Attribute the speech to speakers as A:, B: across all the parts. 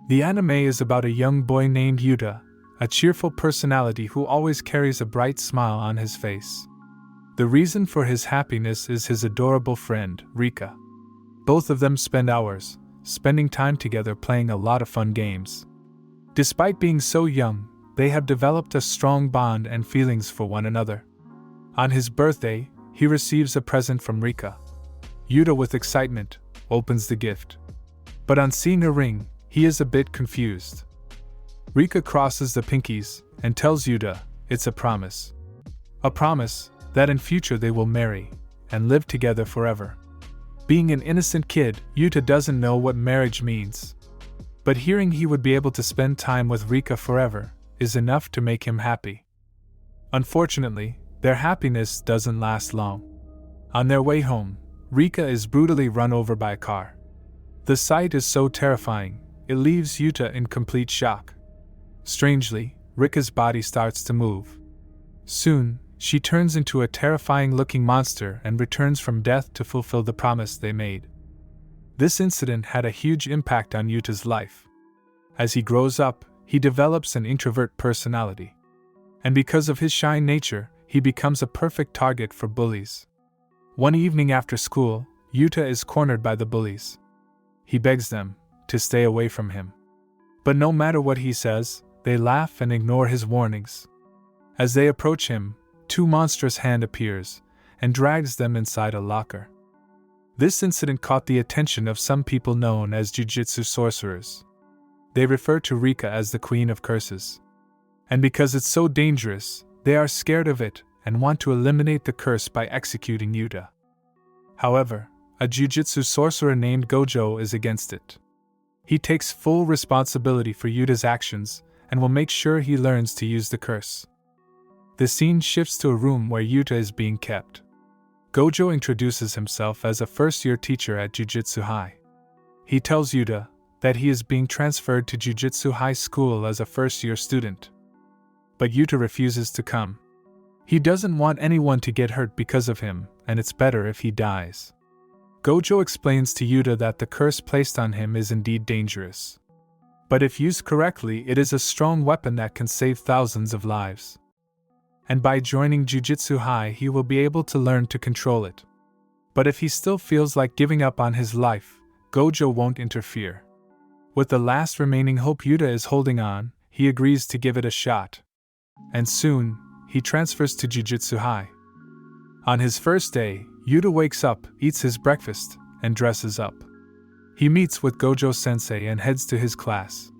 A: The anime is about a young boy named Yuta, a cheerful personality who always carries a bright smile on his face. The reason for his happiness is his adorable friend, Rika. Both of them spend hours, spending time together playing a lot of fun games. Despite being so young, they have developed a strong bond and feelings for one another. On his birthday, he receives a present from Rika. Yuta, with excitement, opens the gift. But on seeing a ring, he is a bit confused. Rika crosses the pinkies and tells Yuta it's a promise. A promise that in future they will marry and live together forever. Being an innocent kid, Yuta doesn't know what marriage means. But hearing he would be able to spend time with Rika forever is enough to make him happy. Unfortunately, their happiness doesn't last long. On their way home, Rika is brutally run over by a car. The sight is so terrifying, it leaves Yuta in complete shock. Strangely, Rika's body starts to move. Soon, she turns into a terrifying-looking monster and returns from death to fulfill the promise they made. This incident had a huge impact on Yuta's life. As he grows up, he develops an introvert personality. And because of his shy nature, he becomes a perfect target for bullies. One evening after school, Yuta is cornered by the bullies. He begs them to stay away from him. But no matter what he says, they laugh and ignore his warnings. As they approach him, two monstrous hand appears and drags them inside a locker. This incident caught the attention of some people known as Jiu-Jitsu sorcerers. They refer to Rika as the Queen of Curses. And because it's so dangerous, they are scared of it and want to eliminate the curse by executing Yuta. However, a Jiu-Jitsu sorcerer named Gojo is against it. He takes full responsibility for Yuta's actions and will make sure he learns to use the curse. The scene shifts to a room where Yuta is being kept. Gojo introduces himself as a first-year teacher at Jiu-Jitsu High. He tells Yuta that he is being transferred to Jiu-Jitsu High School as a first-year student. But Yuta refuses to come. He doesn't want anyone to get hurt because of him, and it's better if he dies. Gojo explains to Yuta that the curse placed on him is indeed dangerous. But if used correctly, it is a strong weapon that can save thousands of lives. And by joining Jiu-Jitsu High, he will be able to learn to control it. But if he still feels like giving up on his life, Gojo won't interfere. With the last remaining hope Yuta is holding on, he agrees to give it a shot. And soon, he transfers to Jiu-Jitsu High. On his first day, Yuta wakes up, eats his breakfast, and dresses up. He meets with Gojo-sensei and heads to his class.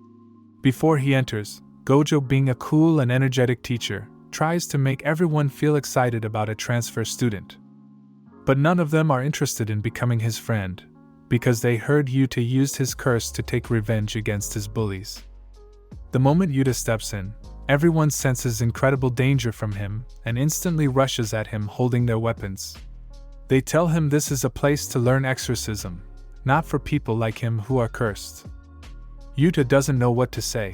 A: Before he enters, Gojo, being a cool and energetic teacher, tries to make everyone feel excited about a transfer student. But none of them are interested in becoming his friend, because they heard Yuta used his curse to take revenge against his bullies. The moment Yuta steps in, everyone senses incredible danger from him and instantly rushes at him holding their weapons. They tell him this is a place to learn exorcism, not for people like him who are cursed. Yuta doesn't know what to say.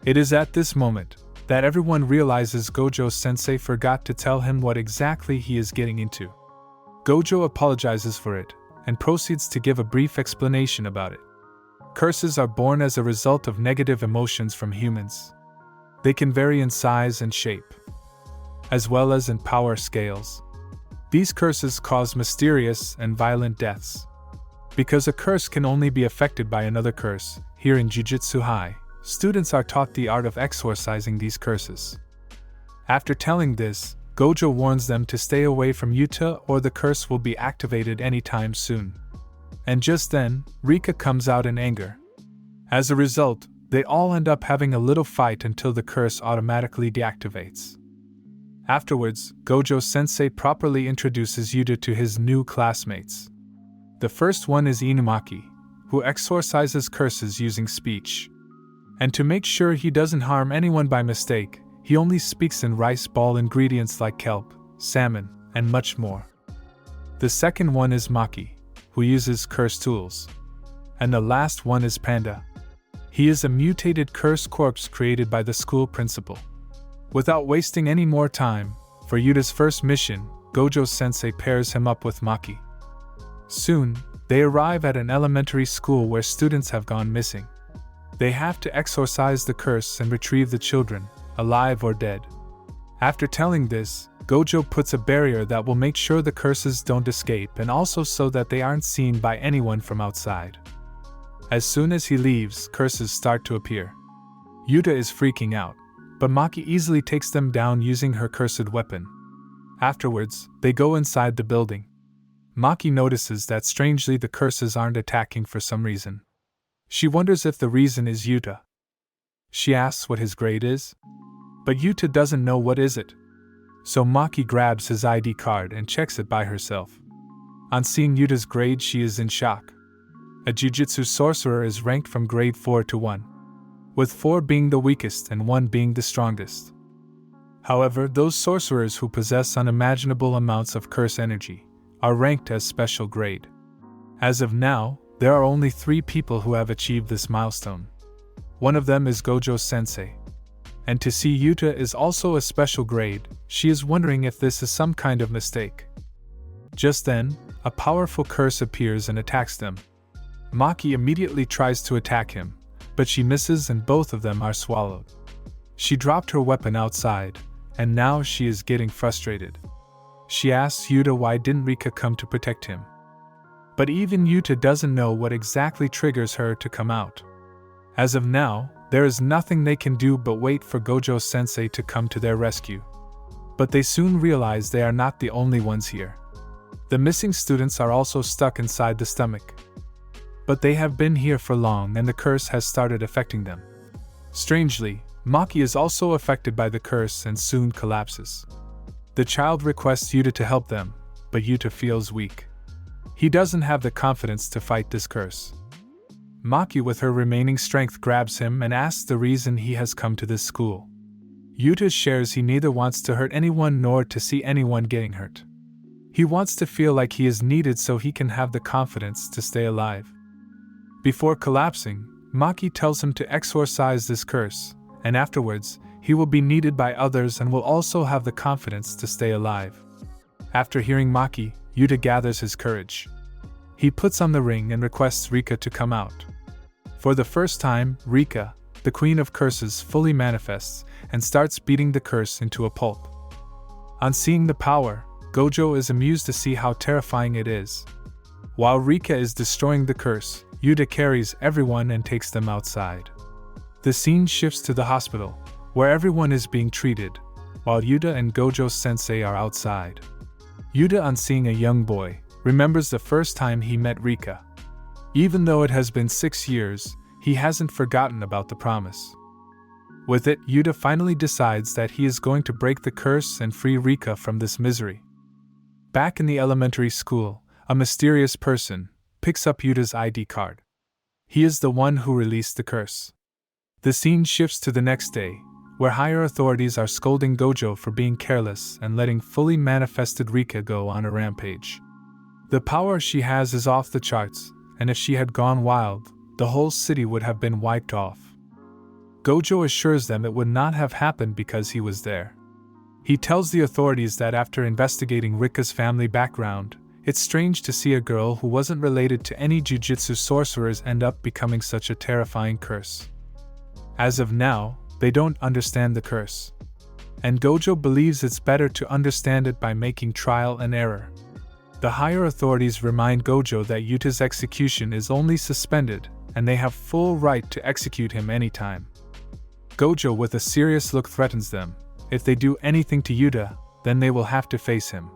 A: It is at this moment that everyone realizes Gojo-sensei forgot to tell him what exactly he is getting into. Gojo apologizes for it and proceeds to give a brief explanation about it. Curses are born as a result of negative emotions from humans. They can vary in size and shape, as well as in power scales. These curses cause mysterious and violent deaths. Because a curse can only be affected by another curse, here in Jiu-Jitsu High, students are taught the art of exorcising these curses. After telling this, Gojo warns them to stay away from Yuta or the curse will be activated anytime soon. And just then, Rika comes out in anger. As a result, they all end up having a little fight until the curse automatically deactivates. Afterwards, Gojo-sensei properly introduces Yuta to his new classmates. The first one is Inumaki, who exorcises curses using speech. And to make sure he doesn't harm anyone by mistake, he only speaks in rice ball ingredients like kelp, salmon, and much more. The second one is Maki, who uses curse tools. And the last one is Panda. He is a mutated curse corpse created by the school principal. Without wasting any more time, for Yuta's first mission, Gojo-sensei pairs him up with Maki. Soon, they arrive at an elementary school where students have gone missing. They have to exorcise the curse and retrieve the children, alive or dead. After telling this, Gojo puts a barrier that will make sure the curses don't escape and also so that they aren't seen by anyone from outside. As soon as he leaves, curses start to appear. Yuta is freaking out, but Maki easily takes them down using her cursed weapon. Afterwards, they go inside the building. Maki notices that strangely the curses aren't attacking for some reason. She wonders if the reason is Yuta. She asks what his grade is, but Yuta doesn't know what is it. So Maki grabs his ID card and checks it by herself. On seeing Yuta's grade, she is in shock. A Jiu-Jitsu sorcerer is ranked from grade 4 to 1, with 4 being the weakest and 1 being the strongest. However, those sorcerers who possess unimaginable amounts of curse energy are ranked as special grade. As of now, there are only 3 people who have achieved this milestone. One of them is Gojo-sensei. And to see Yuta is also a special grade, she is wondering if this is some kind of mistake. Just then, a powerful curse appears and attacks them. Maki immediately tries to attack him, but she misses and both of them are swallowed. She dropped her weapon outside, and now she is getting frustrated. She asks Yuta why didn't Rika come to protect him. But even Yuta doesn't know what exactly triggers her to come out. As of now, there is nothing they can do but wait for Gojo-sensei to come to their rescue. But they soon realize they are not the only ones here. The missing students are also stuck inside the stomach. But they have been here for long and the curse has started affecting them. Strangely, Maki is also affected by the curse and soon collapses. The child requests Yuta to help them, but Yuta feels weak. He doesn't have the confidence to fight this curse. Maki with her remaining strength grabs him and asks the reason he has come to this school. Yuta shares he neither wants to hurt anyone nor to see anyone getting hurt. He wants to feel like he is needed so he can have the confidence to stay alive. Before collapsing, Maki tells him to exorcise this curse, and afterwards, he will be needed by others and will also have the confidence to stay alive. After hearing Maki, Yuta gathers his courage. He puts on the ring and requests Rika to come out. For the first time, Rika, the Queen of Curses, fully manifests and starts beating the curse into a pulp. On seeing the power, Gojo is amused to see how terrifying it is. While Rika is destroying the curse, Yuta carries everyone and takes them outside. The scene shifts to the hospital, where everyone is being treated, while Yuta and Gojo-sensei are outside. Yuta, on seeing a young boy, remembers the first time he met Rika. Even though it has been 6 years, he hasn't forgotten about the promise. With it, Yuta finally decides that he is going to break the curse and free Rika from this misery. Back in the elementary school, a mysterious person picks up Yuta's ID card. He is the one who released the curse. The scene shifts to the next day, where higher authorities are scolding Gojo for being careless and letting fully manifested Rika go on a rampage. The power she has is off the charts, and if she had gone wild, the whole city would have been wiped off. Gojo assures them it would not have happened because he was there. He tells the authorities that after investigating Rika's family background, it's strange to see a girl who wasn't related to any Jiu-Jitsu sorcerers end up becoming such a terrifying curse. As of now, they don't understand the curse. And Gojo believes it's better to understand it by making trial and error. The higher authorities remind Gojo that Yuta's execution is only suspended, and they have full right to execute him anytime. Gojo with a serious look threatens them. If they do anything to Yuta, then they will have to face him.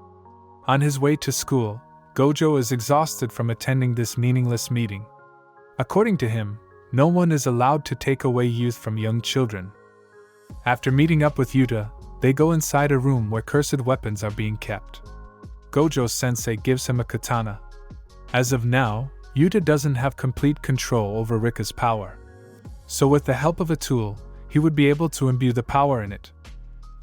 A: On his way to school, Gojo is exhausted from attending this meaningless meeting. According to him, no one is allowed to take away youth from young children. After meeting up with Yuta, they go inside a room where cursed weapons are being kept. Gojo-sensei gives him a katana. As of now, Yuta doesn't have complete control over Rika's power. So with the help of a tool, he would be able to imbue the power in it.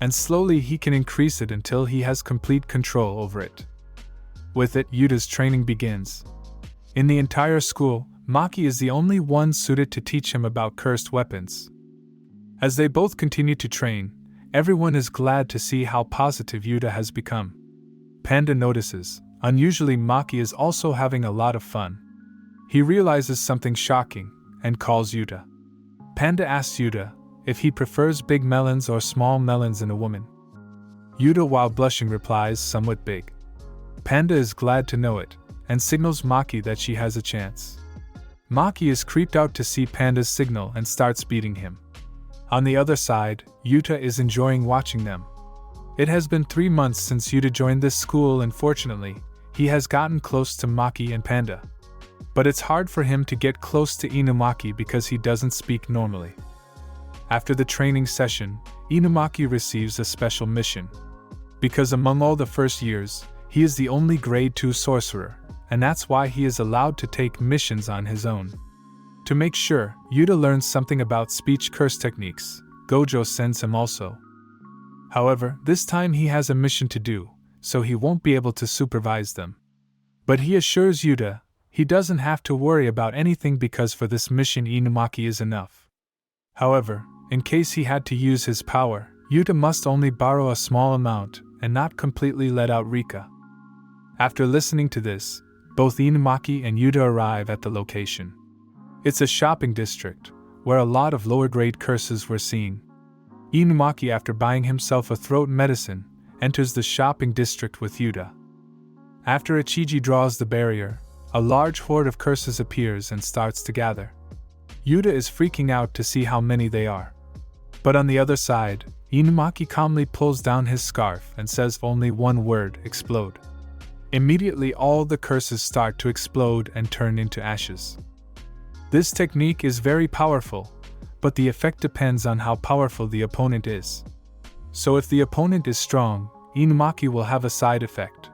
A: And slowly he can increase it until he has complete control over it. With it, Yuta's training begins. In the entire school, Maki is the only one suited to teach him about cursed weapons. As they both continue to train, everyone is glad to see how positive Yuta has become. Panda notices, unusually Maki is also having a lot of fun. He realizes something shocking, and calls Yuta. Panda asks Yuta if he prefers big melons or small melons in a woman. Yuta, while blushing, replies somewhat big. Panda is glad to know it, and signals Maki that she has a chance. Maki is creeped out to see Panda's signal and starts beating him. On the other side, Yuta is enjoying watching them. It has been 3 months since Yuta joined this school, and fortunately, he has gotten close to Maki and Panda. But it's hard for him to get close to Inumaki because he doesn't speak normally. After the training session, Inumaki receives a special mission. Because among all the first years, he is the only grade 2 sorcerer, and that's why he is allowed to take missions on his own. To make sure Yuta learns something about speech curse techniques, Gojo sends him also. However, this time he has a mission to do, so he won't be able to supervise them. But he assures Yuta he doesn't have to worry about anything because for this mission Inumaki is enough. However, in case he had to use his power, Yuta must only borrow a small amount and not completely let out Rika. After listening to this, both Inumaki and Yuta arrive at the location. It's a shopping district, where a lot of lower-grade curses were seen. Inumaki, after buying himself a throat medicine, enters the shopping district with Yuta. After Ichiji draws the barrier, a large horde of curses appears and starts to gather. Yuta is freaking out to see how many they are. But on the other side, Inumaki calmly pulls down his scarf and says only one word: explode. Immediately all the curses start to explode and turn into ashes. This technique is very powerful, but the effect depends on how powerful the opponent is. So if the opponent is strong, Inumaki will have a side effect.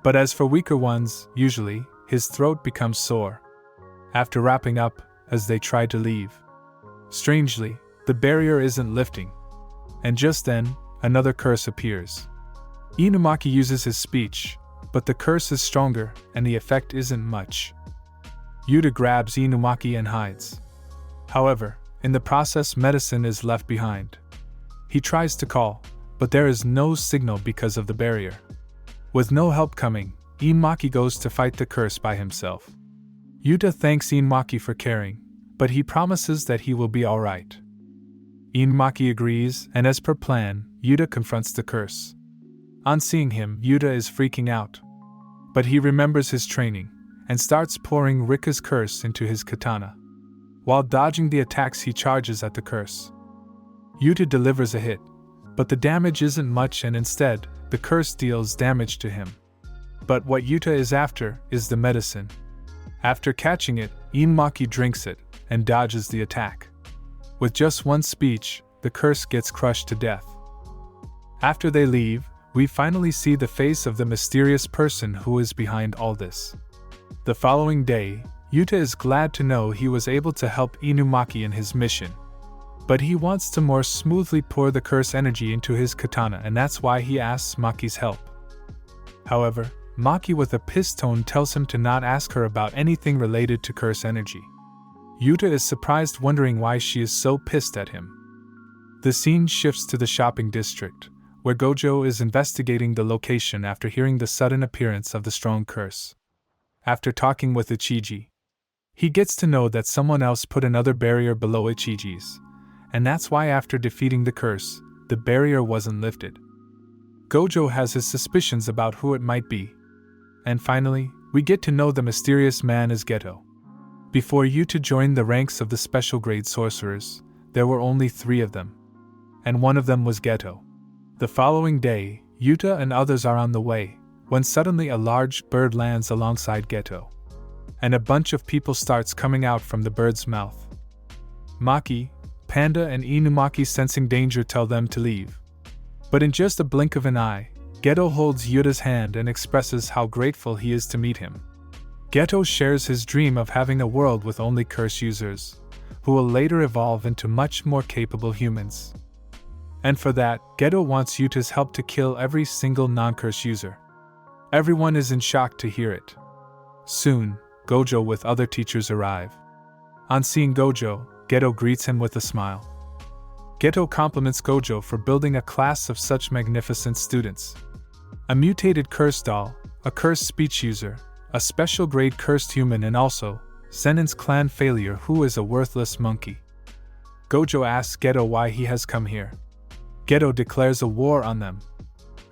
A: But as for weaker ones, usually, his throat becomes sore. After wrapping up, as they try to leave. Strangely, the barrier isn't lifting. And just then, another curse appears. Inumaki uses his speech, but the curse is stronger and the effect isn't much. Yuta grabs Inumaki and hides. However, in the process medicine is left behind. He tries to call, but there is no signal because of the barrier. With no help coming, Inumaki goes to fight the curse by himself. Yuta thanks Inumaki for caring, but he promises that he will be alright. Inumaki agrees, and as per plan, Yuta confronts the curse. On seeing him, Yuta is freaking out. But he remembers his training, and starts pouring Rika's curse into his katana. While dodging the attacks, he charges at the curse. Yuta delivers a hit, but the damage isn't much, and instead, the curse deals damage to him. But what Yuta is after is the medicine. After catching it, Inumaki drinks it, and dodges the attack. With just one speech, the curse gets crushed to death. After they leave, we finally see the face of the mysterious person who is behind all this. The following day, Yuta is glad to know he was able to help Inumaki in his mission. But he wants to more smoothly pour the curse energy into his katana, and that's why he asks Maki's help. However, Maki with a pissed tone tells him to not ask her about anything related to curse energy. Yuta is surprised, wondering why she is so pissed at him. The scene shifts to the shopping district, where Gojo is investigating the location after hearing the sudden appearance of the strong curse. After talking with Ichiji, he gets to know that someone else put another barrier below Ichiji's, and that's why after defeating the curse, the barrier wasn't lifted. Gojo has his suspicions about who it might be. And finally, we get to know the mysterious man is Ghetto. Before Yuta joined the ranks of the special grade sorcerers, there were only 3 of them. And one of them was Ghetto. The following day, Yuta and others are on the way, when suddenly a large bird lands alongside Ghetto. And a bunch of people starts coming out from the bird's mouth. Maki, Panda and Inumaki, sensing danger, tell them to leave. But in just a blink of an eye, Ghetto holds Yuta's hand and expresses how grateful he is to meet him. Ghetto shares his dream of having a world with only curse users, who will later evolve into much more capable humans. And for that, Ghetto wants Yuta's help to kill every single non-curse user. Everyone is in shock to hear it. Soon, Gojo with other teachers arrive. On seeing Gojo, Ghetto greets him with a smile. Ghetto compliments Gojo for building a class of such magnificent students. A mutated cursed doll, a cursed speech user, a special grade cursed human, and also Zenon's clan failure who is a worthless monkey. Gojo asks Ghetto why he has come here. Ghetto declares a war on them.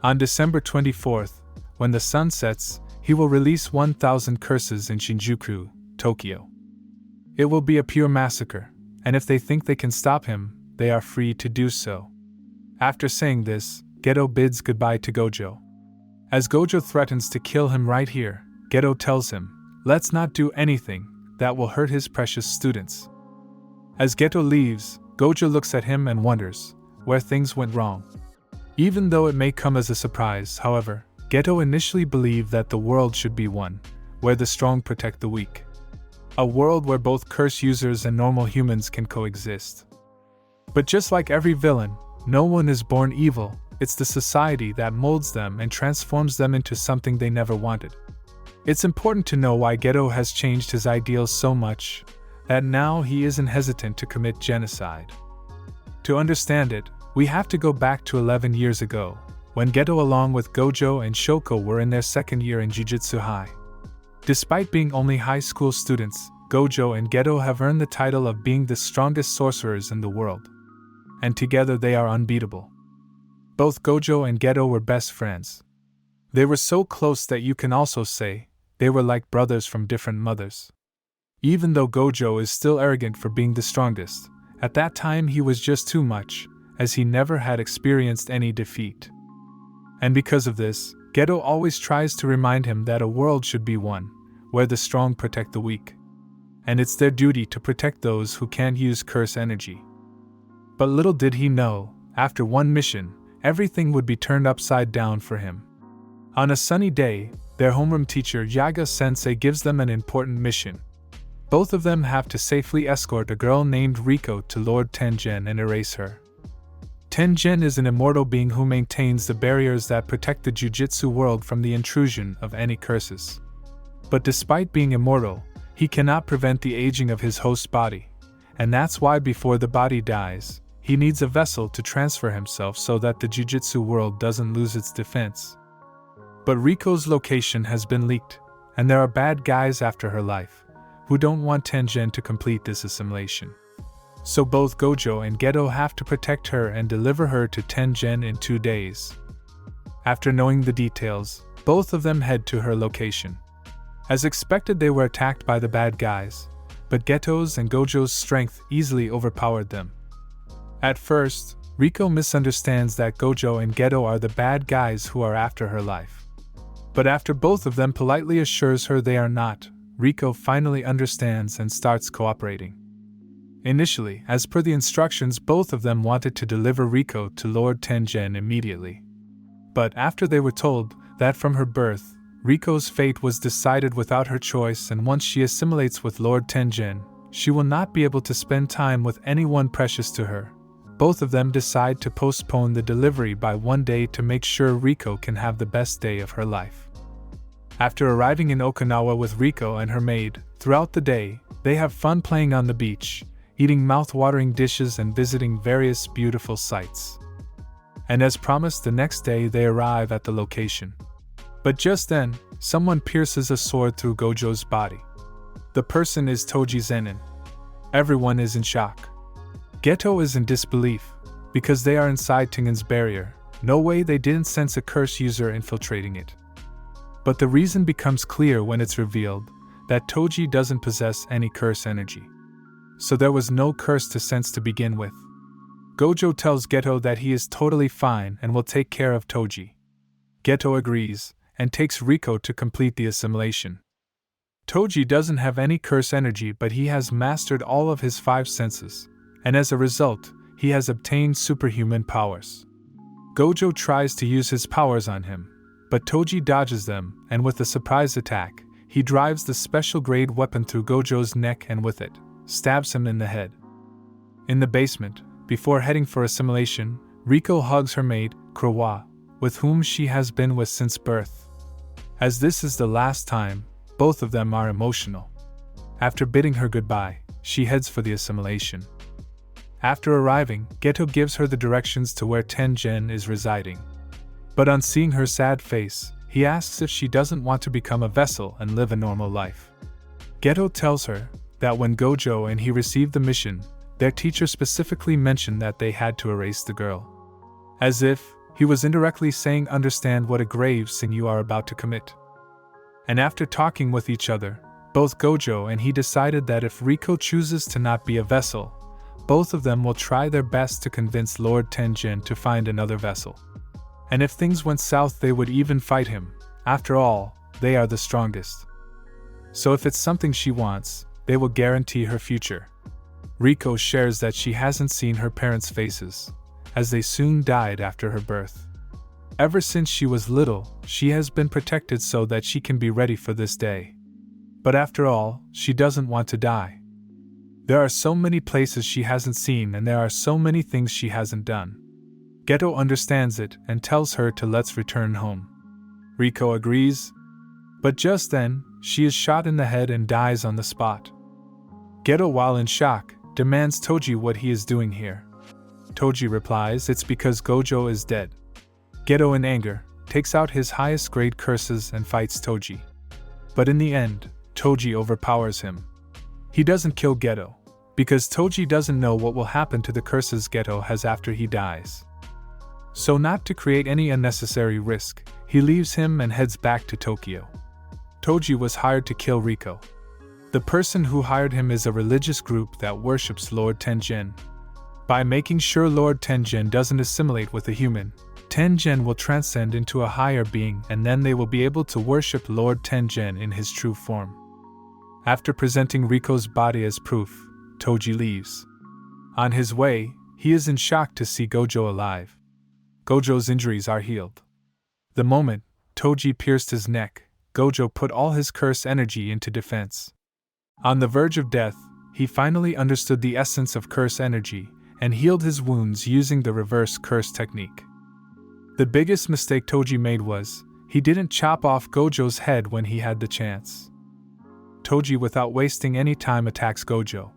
A: On December 24th, when the sun sets, he will release 1,000 curses in Shinjuku, Tokyo. It will be a pure massacre, and if they think they can stop him, they are free to do so. After saying this, Ghetto bids goodbye to Gojo. As Gojo threatens to kill him right here, Ghetto tells him, "Let's not do anything that will hurt his precious students." As Ghetto leaves, Gojo looks at him and wonders where things went wrong. Even though it may come as a surprise, however, Ghetto initially believed that the world should be one where the strong protect the weak. A world where both curse users and normal humans can coexist. But just like every villain, no one is born evil, it's the society that molds them and transforms them into something they never wanted. It's important to know why Ghetto has changed his ideals so much that now he isn't hesitant to commit genocide. To understand it, we have to go back to 11 years ago, when Ghetto along with Gojo and Shoko were in their second year in Jiu-Jitsu High. Despite being only high school students, Gojo and Ghetto have earned the title of being the strongest sorcerers in the world. And together they are unbeatable. Both Gojo and Ghetto were best friends. They were so close that you can also say they were like brothers from different mothers. Even though Gojo is still arrogant for being the strongest, at that time he was just too much, as he never had experienced any defeat. And because of this, Ghetto always tries to remind him that a world should be one, where the strong protect the weak. And it's their duty to protect those who can't use curse energy. But little did he know, after one mission, everything would be turned upside down for him. On a sunny day, their homeroom teacher Yaga-sensei gives them an important mission. Both of them have to safely escort a girl named Rika to Lord Tengen and erase her. Tengen is an immortal being who maintains the barriers that protect the Jiu-Jitsu world from the intrusion of any curses. But despite being immortal, he cannot prevent the aging of his host's body, and that's why before the body dies, he needs a vessel to transfer himself so that the Jiu-Jitsu world doesn't lose its defense. But Riko's location has been leaked, and there are bad guys after her life, who don't want Tengen to complete this assimilation. So both Gojo and Ghetto have to protect her and deliver her to Tengen in 2 days. After knowing the details, both of them head to her location. As expected, they were attacked by the bad guys, but Ghetto's and Gojo's strength easily overpowered them. At first, Riko misunderstands that Gojo and Ghetto are the bad guys who are after her life. But after both of them politely assures her they are not, Riko finally understands and starts cooperating. Initially, as per the instructions, both of them wanted to deliver Riko to Lord Tengen immediately. But after they were told that from her birth, Riko's fate was decided without her choice, and once she assimilates with Lord Tengen, she will not be able to spend time with anyone precious to her, both of them decide to postpone the delivery by 1 day to make sure Riko can have the best day of her life. After arriving in Okinawa with Riko and her maid, throughout the day, they have fun playing on the beach, eating mouth-watering dishes and visiting various beautiful sights. And as promised, the next day they arrive at the location. But just then, someone pierces a sword through Gojo's body. The person is Toji Zenin. Everyone is in shock. Ghetto is in disbelief, because they are inside Tengen's barrier. No way they didn't sense a curse user infiltrating it. But the reason becomes clear when it's revealed that Toji doesn't possess any curse energy. So there was no curse to sense to begin with. Gojo tells Ghetto that he is totally fine and will take care of Toji. Ghetto agrees, and takes Riko to complete the assimilation. Toji doesn't have any curse energy, but he has mastered all of his 5 senses, and as a result, he has obtained superhuman powers. Gojo tries to use his powers on him, but Toji dodges them, and with a surprise attack, he drives the special grade weapon through Gojo's neck and with it, stabs him in the head. In the basement, before heading for assimilation, Riko hugs her maid, Krowa, with whom she has been with since birth. As this is the last time, both of them are emotional. After bidding her goodbye, she heads for the assimilation. After arriving, Ghetto gives her the directions to where Tengen is residing. But on seeing her sad face, he asks if she doesn't want to become a vessel and live a normal life. Ghetto tells her that when Gojo and he received the mission, Their teacher specifically mentioned that they had to erase the girl. As if he was indirectly saying, understand what a grave sin you are about to commit. And after talking with each other, both Gojo and he decided that if Riko chooses to not be a vessel, both of them will try their best to convince Lord Tenjin to find another vessel. And if things went south, they would even fight him. After all, they are the strongest. So if it's something she wants, they will guarantee her future. Riko shares that she hasn't seen her parents' faces, as they soon died after her birth. Ever since she was little, she has been protected so that she can be ready for this day. But after all, she doesn't want to die. There are so many places she hasn't seen and there are so many things she hasn't done. Ghetto understands it and tells her to let's return home. Riko agrees, but just then, she is shot in the head and dies on the spot. Ghetto, while in shock, demands Toji what he is doing here. Toji replies it's because Gojo is dead. Ghetto, in anger, takes out his highest grade curses and fights Toji. But in the end, Toji overpowers him. He doesn't kill Ghetto, because Toji doesn't know what will happen to the curses Ghetto has after he dies. So not to create any unnecessary risk, he leaves him and heads back to Tokyo. Toji was hired to kill Riko. The person who hired him is a religious group that worships Lord Tenjin. By making sure Lord Tenjin doesn't assimilate with a human, Tenjin will transcend into a higher being and then they will be able to worship Lord Tenjin in his true form. After presenting Riko's body as proof, Toji leaves. On his way, he is in shock to see Gojo alive. Gojo's injuries are healed. The moment Toji pierced his neck, Gojo put all his curse energy into defense. On the verge of death, he finally understood the essence of curse energy and healed his wounds using the reverse curse technique. The biggest mistake Toji made was, he didn't chop off Gojo's head when he had the chance. Toji, without wasting any time, attacks Gojo.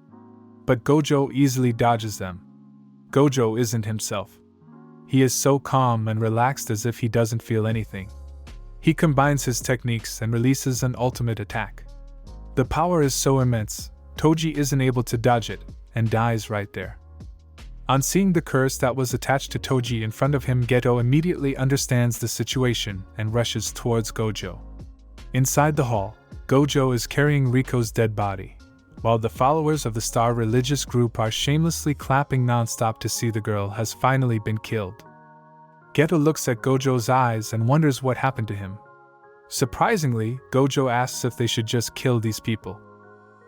A: But Gojo easily dodges them. Gojo isn't himself. He is so calm and relaxed as if he doesn't feel anything. He combines his techniques and releases an ultimate attack. The power is so immense, Toji isn't able to dodge it, and dies right there. On seeing the curse that was attached to Toji in front of him, Ghetto immediately understands the situation and rushes towards Gojo. Inside the hall, Gojo is carrying Riko's dead body, while the followers of the Star religious group are shamelessly clapping non-stop to see the girl has finally been killed. Ghetto looks at Gojo's eyes and wonders what happened to him. Surprisingly, Gojo asks if they should just kill these people.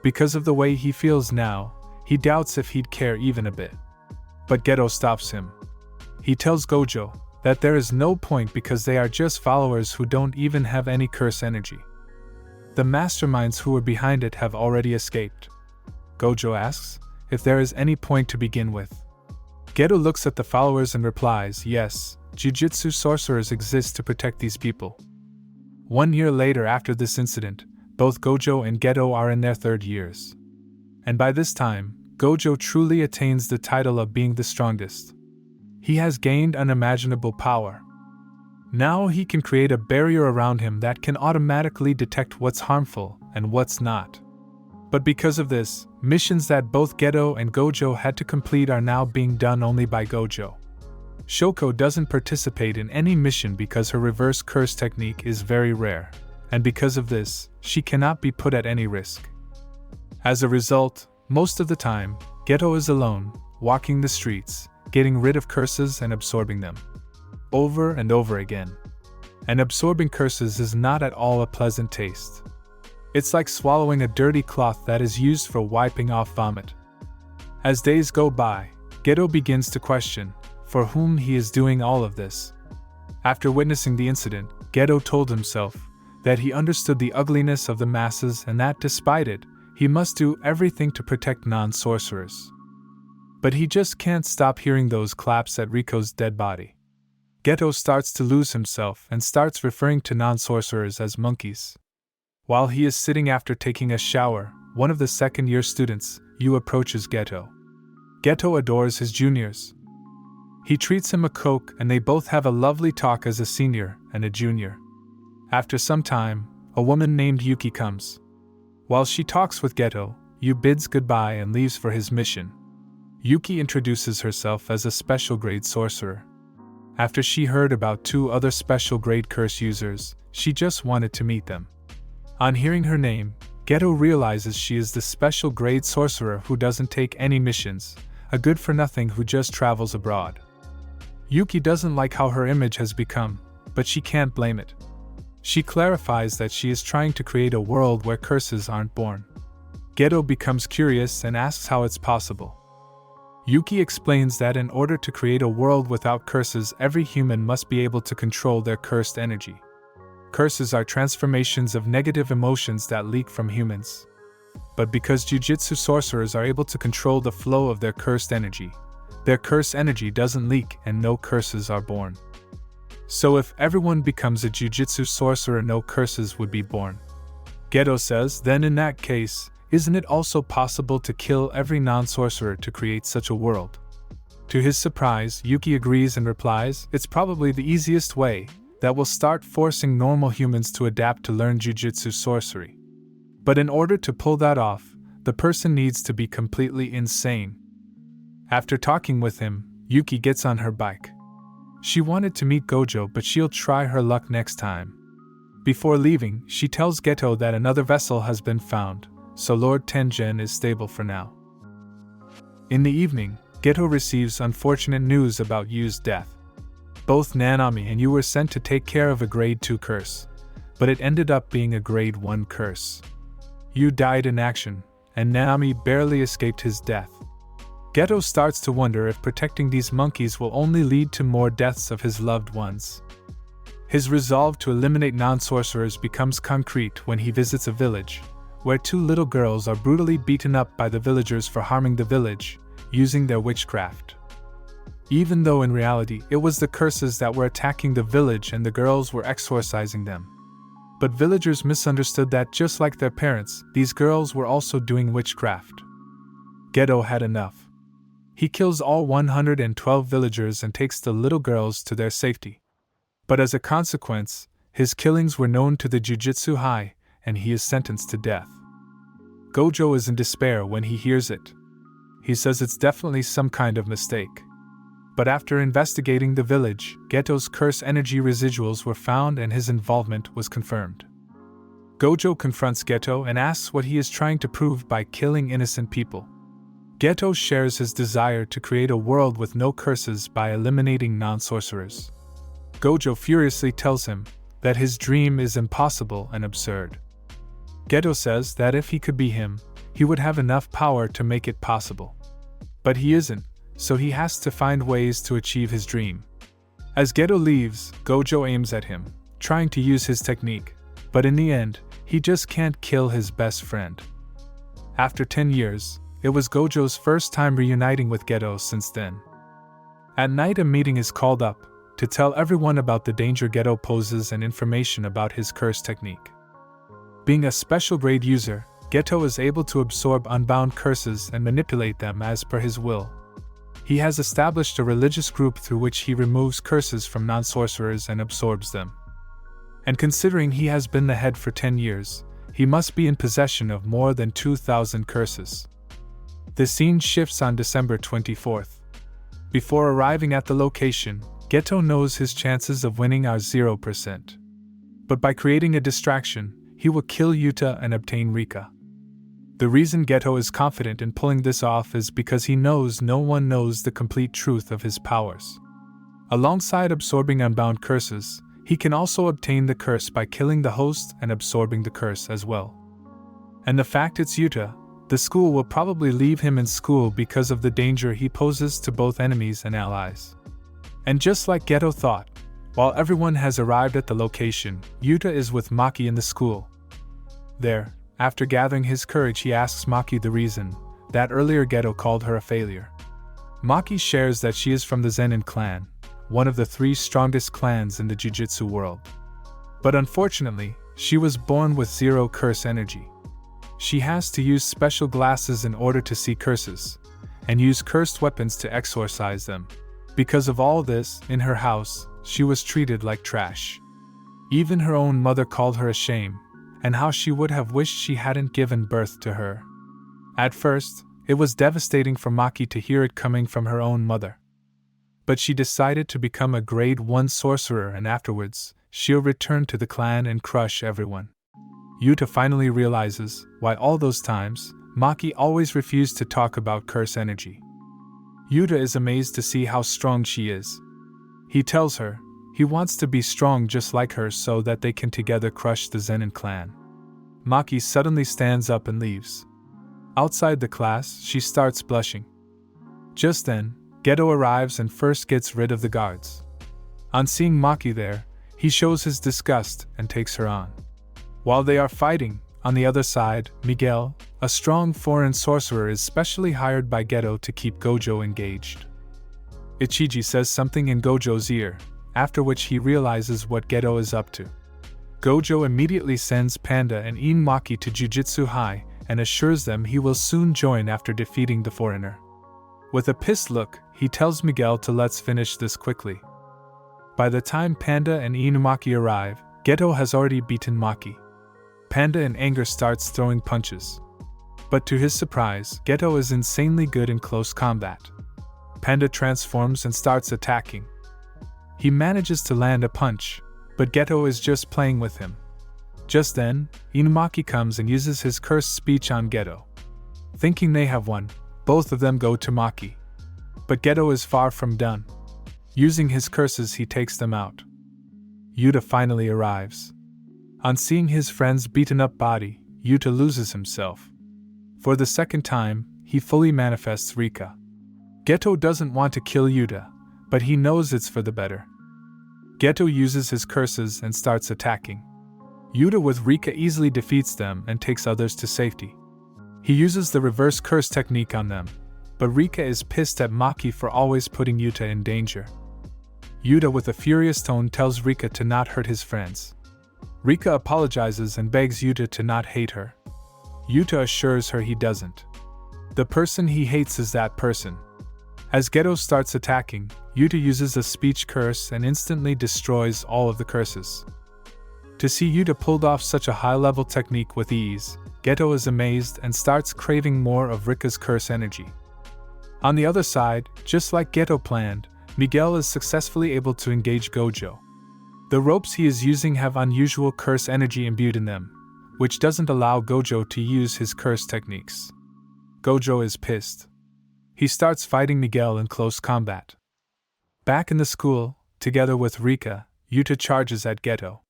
A: Because of the way he feels now, he doubts if he'd care even a bit. But Ghetto stops him. He tells Gojo that there is no point because they are just followers who don't even have any curse energy. The masterminds who were behind it have already escaped. Gojo asks if there is any point to begin with. Ghetto looks at the followers and replies, yes, Jiu-Jitsu sorcerers exist to protect these people. 1 year later after this incident, both Gojo and Ghetto are in their 3rd years. And by this time, Gojo truly attains the title of being the strongest. He has gained unimaginable power. Now he can create a barrier around him that can automatically detect what's harmful and what's not. But because of this, missions that both Ghetto and Gojo had to complete are now being done only by Gojo. Shoko doesn't participate in any mission because her reverse curse technique is very rare, and because of this, she cannot be put at any risk. As a result, most of the time, Ghetto is alone, walking the streets, getting rid of curses and absorbing them. Over and over again. And absorbing curses is not at all a pleasant taste. It's like swallowing a dirty cloth that is used for wiping off vomit. As days go by, Ghetto begins to question for whom he is doing all of this. After witnessing the incident, Ghetto told himself that he understood the ugliness of the masses and that despite it, he must do everything to protect non-sorcerers. But he just can't stop hearing those claps at Riko's dead body. Ghetto starts to lose himself and starts referring to non-sorcerers as monkeys. While he is sitting after taking a shower, one of the 2nd-year students, Yu, approaches Ghetto. Ghetto adores his juniors. He treats him a Coke and they both have a lovely talk as a senior and a junior. After some time, a woman named Yuki comes. While she talks with Ghetto, Yu bids goodbye and leaves for his mission. Yuki introduces herself as a special grade sorcerer. After she heard about 2 other special grade curse users, she just wanted to meet them. On hearing her name, Ghetto realizes she is the special grade sorcerer who doesn't take any missions, a good-for-nothing who just travels abroad. Yuki doesn't like how her image has become, but she can't blame it. She clarifies that she is trying to create a world where curses aren't born. Ghetto becomes curious and asks how it's possible. Yuki explains that in order to create a world without curses, every human must be able to control their cursed energy. Curses are transformations of negative emotions that leak from humans. But because Jiu-Jitsu sorcerers are able to control the flow of their cursed energy, their cursed energy doesn't leak and no curses are born. So if everyone becomes a Jiu-Jitsu sorcerer, no curses would be born. Ghetto says, then in that case, isn't it also possible to kill every non-sorcerer to create such a world? To his surprise, Yuki agrees and replies, it's probably the easiest way, that will start forcing normal humans to adapt to learn Jiu-Jitsu sorcery. But in order to pull that off, the person needs to be completely insane. After talking with him, Yuki gets on her bike. She wanted to meet Gojo, but she'll try her luck next time. Before leaving, she tells Ghetto that another vessel has been found, so Lord Tenjin is stable for now. In the evening, Ghetto receives unfortunate news about Yu's death. Both Nanami and Yu were sent to take care of a grade 2 curse, but it ended up being a grade 1 curse. Yu died in action, and Nanami barely escaped his death. Ghetto starts to wonder if protecting these monkeys will only lead to more deaths of his loved ones. His resolve to eliminate non-sorcerers becomes concrete when he visits a village, where 2 little girls are brutally beaten up by the villagers for harming the village, using their witchcraft. Even though in reality it was the curses that were attacking the village and the girls were exorcising them. But villagers misunderstood that just like their parents, these girls were also doing witchcraft. Ghetto had enough. He kills all 112 villagers and takes the little girls to their safety. But as a consequence, his killings were known to the Jiu-Jitsu High, and he is sentenced to death. Gojo is in despair when he hears it. He says it's definitely some kind of mistake. But after investigating the village, Ghetto's curse energy residuals were found and his involvement was confirmed. Gojo confronts Ghetto and asks what he is trying to prove by killing innocent people. Ghetto shares his desire to create a world with no curses by eliminating non-sorcerers. Gojo furiously tells him that his dream is impossible and absurd. Ghetto says that if he could be him, he would have enough power to make it possible. But he isn't, so he has to find ways to achieve his dream. As Ghetto leaves, Gojo aims at him, trying to use his technique, but in the end, he just can't kill his best friend. After 10 years, it was Gojo's first time reuniting with Ghetto since then. At night, a meeting is called up to tell everyone about the danger Ghetto poses and information about his curse technique. Being a special grade user, Ghetto is able to absorb unbound curses and manipulate them as per his will. He has established a religious group through which he removes curses from non-sorcerers and absorbs them. And considering he has been the head for 10 years, he must be in possession of more than 2,000 curses. The scene shifts on December 24th. Before arriving at the location, Ghetto knows his chances of winning are 0%. But by creating a distraction, he will kill Yuta and obtain Rika. The reason Ghetto is confident in pulling this off is because he knows no one knows the complete truth of his powers. Alongside absorbing unbound curses, he can also obtain the curse by killing the host and absorbing the curse as well. And the fact it's Yuta, the school will probably leave him in school because of the danger he poses to both enemies and allies. And just like Ghetto thought, while everyone has arrived at the location, Yuta is with Maki in the school. There, after gathering his courage, he asks Maki the reason that earlier Ghetto called her a failure. Maki shares that she is from the Zenin clan, one of the 3 strongest clans in the Jiu-Jitsu world. But unfortunately, she was born with 0 curse energy. She has to use special glasses in order to see curses, and use cursed weapons to exorcise them. Because of all this, in her house, she was treated like trash. Even her own mother called her a shame, and how she would have wished she hadn't given birth to her. At first, It was devastating for Maki to hear it coming from her own mother. But she decided to become a grade 1 sorcerer, and afterwards, she'll return to the clan and crush everyone. Yuta finally realizes why all those times, Maki always refused to talk about curse energy. Yuta is amazed to see how strong she is. He tells her he wants to be strong just like her so that they can together crush the Zenin clan. Maki suddenly stands up and leaves. Outside the class, she starts blushing. Just then, Ghetto arrives and first gets rid of the guards. On seeing Maki there, he shows his disgust and takes her on. While they are fighting, on the other side, Miguel, a strong foreign sorcerer, is specially hired by Ghetto to keep Gojo engaged. Ichiji says something in Gojo's ear, after which he realizes what Ghetto is up to. Gojo immediately sends Panda and Maki to Jiu-Jitsu High and assures them he will soon join after defeating the foreigner. With a pissed look, he tells Miguel to let's finish this quickly. By the time Panda and Inumaki arrive, Ghetto has already beaten Maki. Panda in anger starts throwing punches. But to his surprise, Ghetto is insanely good in close combat. Panda transforms and starts attacking. He manages to land a punch, but Ghetto is just playing with him. Just then, Inumaki comes and uses his cursed speech on Ghetto. Thinking they have won, both of them go to Maki. But Ghetto is far from done. Using his curses, he takes them out. Yuta finally arrives. On seeing his friend's beaten-up body, Yuta loses himself. For the second time, he fully manifests Rika. Ghetto doesn't want to kill Yuta, but he knows it's for the better. Ghetto uses his curses and starts attacking. Yuta with Rika easily defeats them and takes others to safety. He uses the reverse curse technique on them, but Rika is pissed at Maki for always putting Yuta in danger. Yuta with a furious tone tells Rika to not hurt his friends. Rika apologizes and begs Yuta to not hate her. Yuta assures her he doesn't. The person he hates is that person. As Ghetto starts attacking, Yuta uses a speech curse and instantly destroys all of the curses. To see Yuta pulled off such a high-level technique with ease, Ghetto is amazed and starts craving more of Rika's curse energy. On the other side, just like Ghetto planned, Miguel is successfully able to engage Gojo. The ropes he is using have unusual curse energy imbued in them, which doesn't allow Gojo to use his curse techniques. Gojo is pissed. He starts fighting Miguel in close combat. Back in the school, together with Rika, Yuta charges at Ghetto.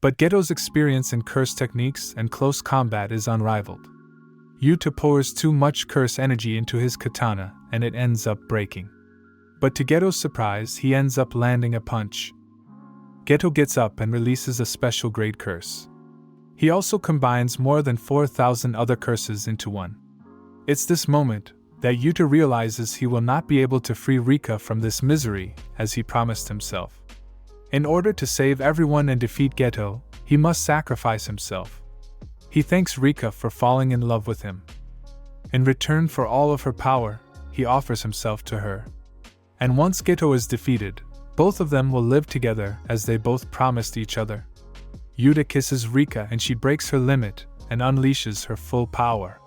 A: But Ghetto's experience in curse techniques and close combat is unrivaled. Yuta pours too much curse energy into his katana, and it ends up breaking. But to Ghetto's surprise, he ends up landing a punch. Ghetto gets up and releases a special grade curse. He also combines more than 4,000 other curses into one. It's this moment that Yuta realizes he will not be able to free Rika from this misery, as he promised himself. In order to save everyone and defeat Ghetto, he must sacrifice himself. He thanks Rika for falling in love with him. In return for all of her power, he offers himself to her. And once Ghetto is defeated, both of them will live together as they both promised each other. Yuta kisses Rika and she breaks her limit and unleashes her full power.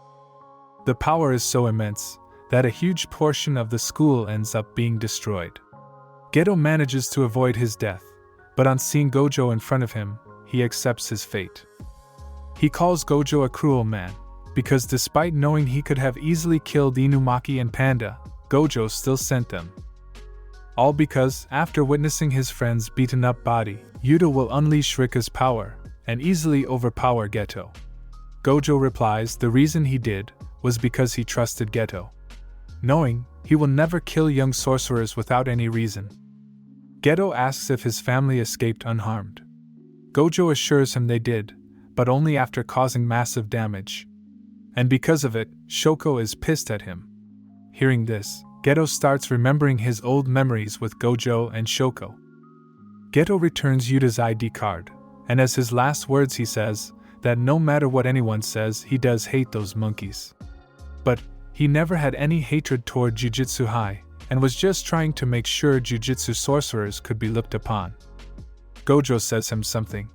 A: The power is so immense that a huge portion of the school ends up being destroyed. Ghetto manages to avoid his death, but on seeing Gojo in front of him, he accepts his fate. He calls Gojo a cruel man, because despite knowing he could have easily killed Inumaki and Panda, Gojo still sent them. All because, after witnessing his friend's beaten-up body, Yuta will unleash Rika's power and easily overpower Ghetto. Gojo replies the reason he did was because he trusted Ghetto, knowing he will never kill young sorcerers without any reason. Ghetto asks if his family escaped unharmed. Gojo assures him they did, but only after causing massive damage. And because of it, Shoko is pissed at him. Hearing this, Ghetto starts remembering his old memories with Gojo and Shoko. Ghetto returns Yuta's ID card, and as his last words he says that no matter what anyone says, he does hate those monkeys. But he never had any hatred toward Jiu-Jitsu High, and was just trying to make sure Jiu-Jitsu sorcerers could be looked upon. Gojo says him something,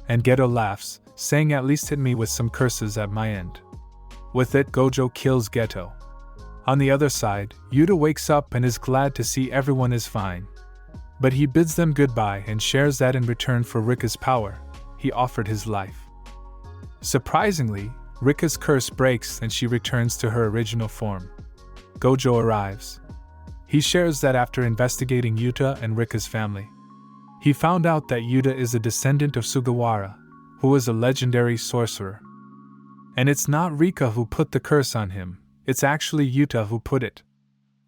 A: and Ghetto laughs, saying at least hit me with some curses at my end. With it, Gojo kills Ghetto, On the other side, Yuta wakes up and is glad to see everyone is fine. But he bids them goodbye and shares that in return for Rika's power, he offered his life. Surprisingly, Rika's curse breaks and she returns to her original form. Gojo arrives. He shares that after investigating Yuta and Rika's family, he found out that Yuta is a descendant of Sugawara, who was a legendary sorcerer. And it's not Rika who put the curse on him, it's actually Yuta who put it.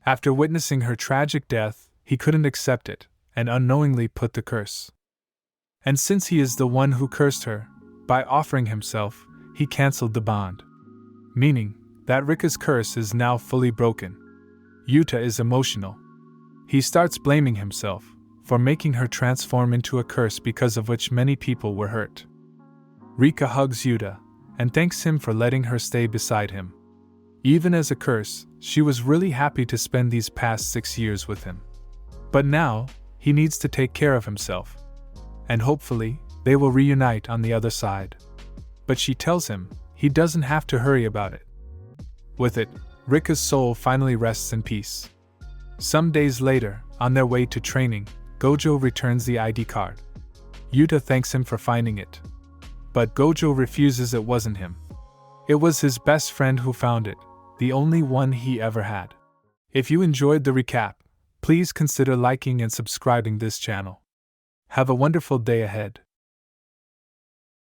A: After witnessing her tragic death, he couldn't accept it, and unknowingly put the curse. And since he is the one who cursed her, by offering himself, he cancelled the bond. Meaning that Rika's curse is now fully broken. Yuta is emotional. He starts blaming himself for making her transform into a curse because of which many people were hurt. Rika hugs Yuta and thanks him for letting her stay beside him. Even as a curse, she was really happy to spend these past 6 years with him. But now, he needs to take care of himself. And hopefully, they will reunite on the other side. But she tells him he doesn't have to hurry about it. With it, Rika's soul finally rests in peace. Some days later, on their way to training, Gojo returns the ID card. Yuta thanks him for finding it. But Gojo refuses it wasn't him. It was his best friend who found it, the only one he ever had. If you enjoyed the recap, please consider liking and subscribing this channel. Have a wonderful day ahead.